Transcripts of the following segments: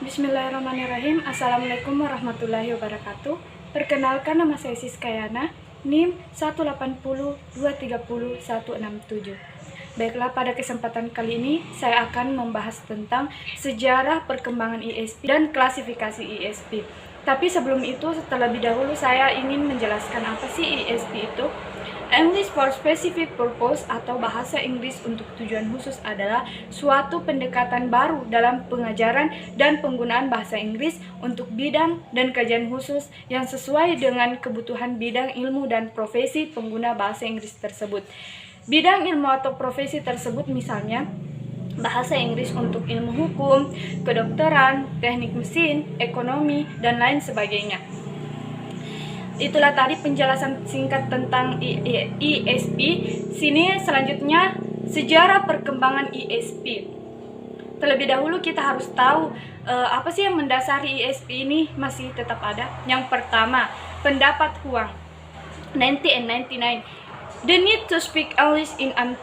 Bismillahirrahmanirrahim. Assalamualaikum warahmatullahi wabarakatuh. Perkenalkan, nama saya Siskayana, NIM 180230167. Baiklah, pada kesempatan kali ini saya akan membahas tentang sejarah perkembangan ISP dan klasifikasi ISP. Tapi sebelum itu, terlebih dahulu saya ingin menjelaskan apa sih ISP itu. English for Specific Purpose atau bahasa Inggris untuk tujuan khusus adalah suatu pendekatan baru dalam pengajaran dan penggunaan bahasa Inggris untuk bidang dan kajian khusus yang sesuai dengan kebutuhan bidang ilmu dan profesi pengguna bahasa Inggris tersebut. Bidang ilmu atau profesi tersebut misalnya bahasa Inggris untuk ilmu hukum, kedokteran, teknik mesin, ekonomi, dan lain sebagainya. Itulah tadi penjelasan singkat tentang ISP. Sini selanjutnya sejarah perkembangan ISP. Terlebih dahulu kita harus tahu apa sih yang mendasari ISP ini masih tetap ada. Yang pertama, pendapat Huang 90 and 99. The need to speak English in an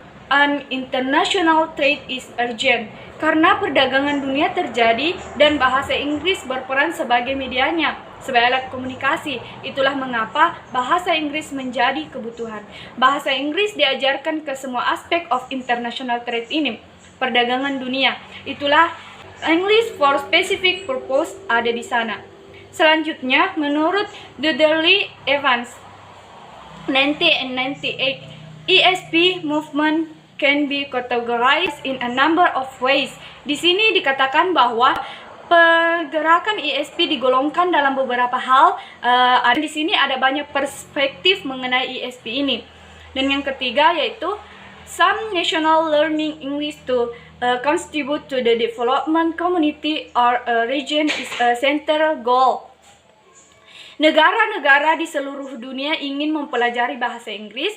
international trade is urgent. Karena perdagangan dunia terjadi dan bahasa Inggris berperan sebagai medianya, sebagai alat komunikasi. Itulah mengapa bahasa Inggris menjadi kebutuhan. Bahasa Inggris diajarkan ke semua aspek of international trade ini, perdagangan dunia. Itulah English for Specific Purpose ada di sana. Selanjutnya, menurut Dudley Evans 90 and 98, ESP movement can be categorized in a number of ways. Di sini dikatakan bahwa pergerakan ISP digolongkan dalam beberapa hal. Di sini ada banyak perspektif mengenai ISP ini. Dan yang ketiga yaitu some national learning English to contribute to the development community or a region is a central goal. Negara-negara di seluruh dunia ingin mempelajari bahasa Inggris.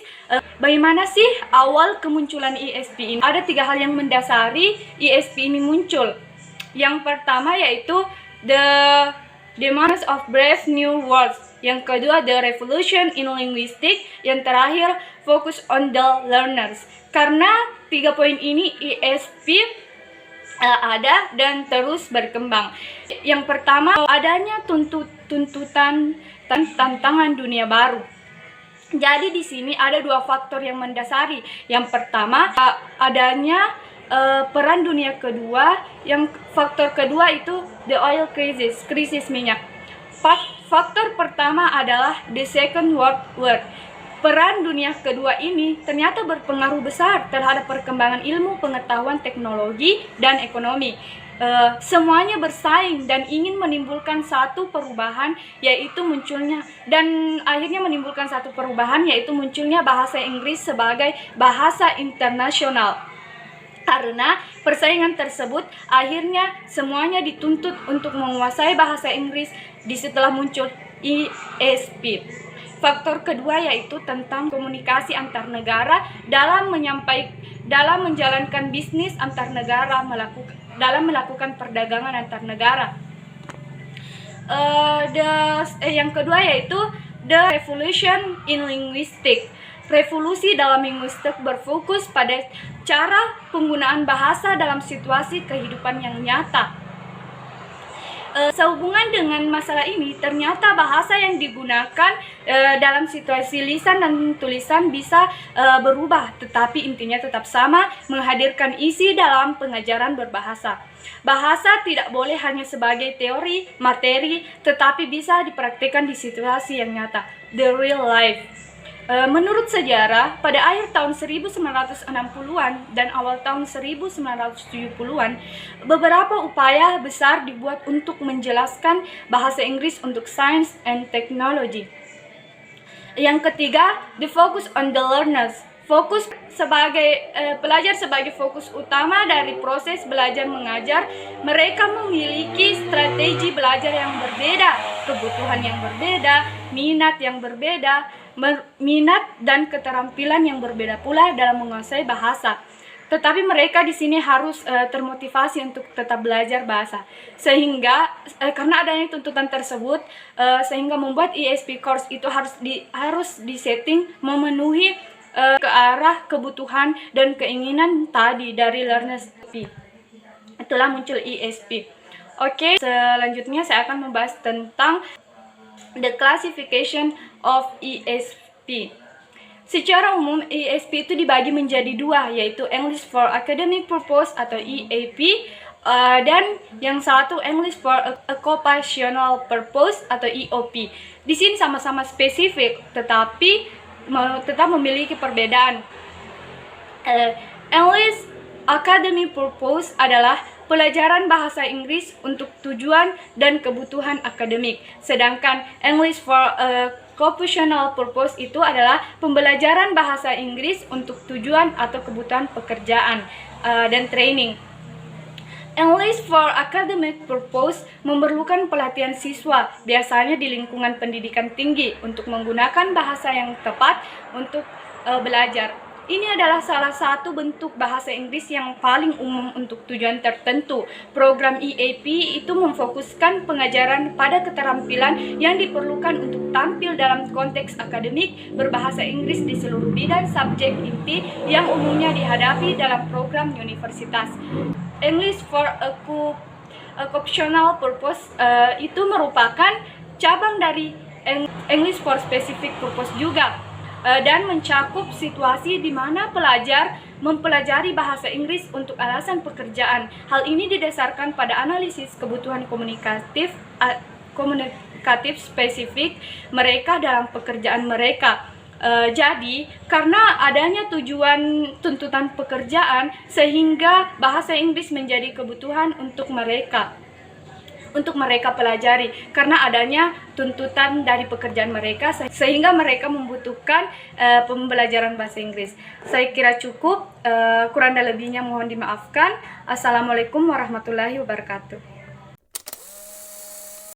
Bagaimana sih awal kemunculan ISP ini? Ada 3 hal yang mendasari ISP ini muncul. Yang pertama yaitu the demands of brave new words. Yang kedua, the revolution in linguistics. Yang terakhir, focus on the learners. Karena 3 poin ini ISP ada dan terus berkembang. Yang pertama, adanya tuntutan tantangan dunia baru. Jadi di sini ada 2 faktor yang mendasari. Yang pertama, adanya peran dunia kedua. Yang faktor kedua itu the oil crisis, krisis minyak. Faktor pertama adalah the Second World War. Peran dunia kedua ini ternyata berpengaruh besar terhadap perkembangan ilmu, pengetahuan, teknologi, dan ekonomi. Semuanya bersaing dan ingin menimbulkan satu perubahan, yaitu munculnya bahasa Inggris sebagai bahasa internasional. Karena persaingan tersebut, akhirnya semuanya dituntut untuk menguasai bahasa Inggris setelah muncul ISP. Faktor kedua yaitu tentang komunikasi antar negara dalam menjalankan bisnis antar negara, dalam melakukan perdagangan antar negara. Yang kedua yaitu the revolution in linguistics. Revolusi dalam linguistik berfokus pada cara penggunaan bahasa dalam situasi kehidupan yang nyata. Sehubungan dengan masalah ini, ternyata bahasa yang digunakan dalam situasi lisan dan tulisan bisa berubah, tetapi intinya tetap sama, menghadirkan isi dalam pengajaran berbahasa. Bahasa tidak boleh hanya sebagai teori, materi, tetapi bisa dipraktikkan di situasi yang nyata, the real life. Menurut sejarah, pada akhir tahun 1960-an dan awal tahun 1970-an, beberapa upaya besar dibuat untuk menjelaskan bahasa Inggris untuk science and technology. Yang ketiga, the focus on the learners. Fokus pelajar sebagai fokus utama dari proses belajar mengajar. Mereka memiliki strategi belajar yang berbeda, kebutuhan yang berbeda, minat dan keterampilan yang berbeda pula dalam menguasai bahasa. Tetapi mereka di sini harus termotivasi untuk tetap belajar bahasa. Sehingga karena adanya tuntutan tersebut, sehingga membuat ISP course itu harus disetting memenuhi ke arah kebutuhan dan keinginan tadi dari learners. Itulah muncul ISP. Oke, selanjutnya saya akan membahas tentang the classification of ESP. Secara umum, ESP itu dibagi menjadi dua, yaitu English for Academic Purpose atau EAP, dan yang satu English for Occupational Purpose atau EOP. Di sini sama-sama spesifik, tetapi tetap memiliki perbedaan. English Academic Purpose adalah pelajaran bahasa Inggris untuk tujuan dan kebutuhan akademik. Sedangkan English for Occupational Purpose itu adalah pembelajaran bahasa Inggris untuk tujuan atau kebutuhan pekerjaan dan training. English for Academic Purpose memerlukan pelatihan siswa, biasanya di lingkungan pendidikan tinggi, untuk menggunakan bahasa yang tepat untuk belajar. Ini adalah salah satu bentuk bahasa Inggris yang paling umum untuk tujuan tertentu. Program EAP itu memfokuskan pengajaran pada keterampilan yang diperlukan untuk tampil dalam konteks akademik berbahasa Inggris di seluruh bidang subjek inti yang umumnya dihadapi dalam program universitas. English for Occupational Purpose itu merupakan cabang dari English for Specific Purpose juga, dan mencakup situasi di mana pelajar mempelajari bahasa Inggris untuk alasan pekerjaan. Hal ini didasarkan pada analisis kebutuhan komunikatif spesifik mereka dalam pekerjaan mereka. Jadi, karena adanya tujuan tuntutan pekerjaan, sehingga bahasa Inggris menjadi kebutuhan untuk mereka pelajari, karena adanya tuntutan dari pekerjaan mereka, sehingga mereka membutuhkan pembelajaran bahasa Inggris. Saya kira cukup, kurang dan lebihnya mohon dimaafkan. Assalamualaikum warahmatullahi wabarakatuh.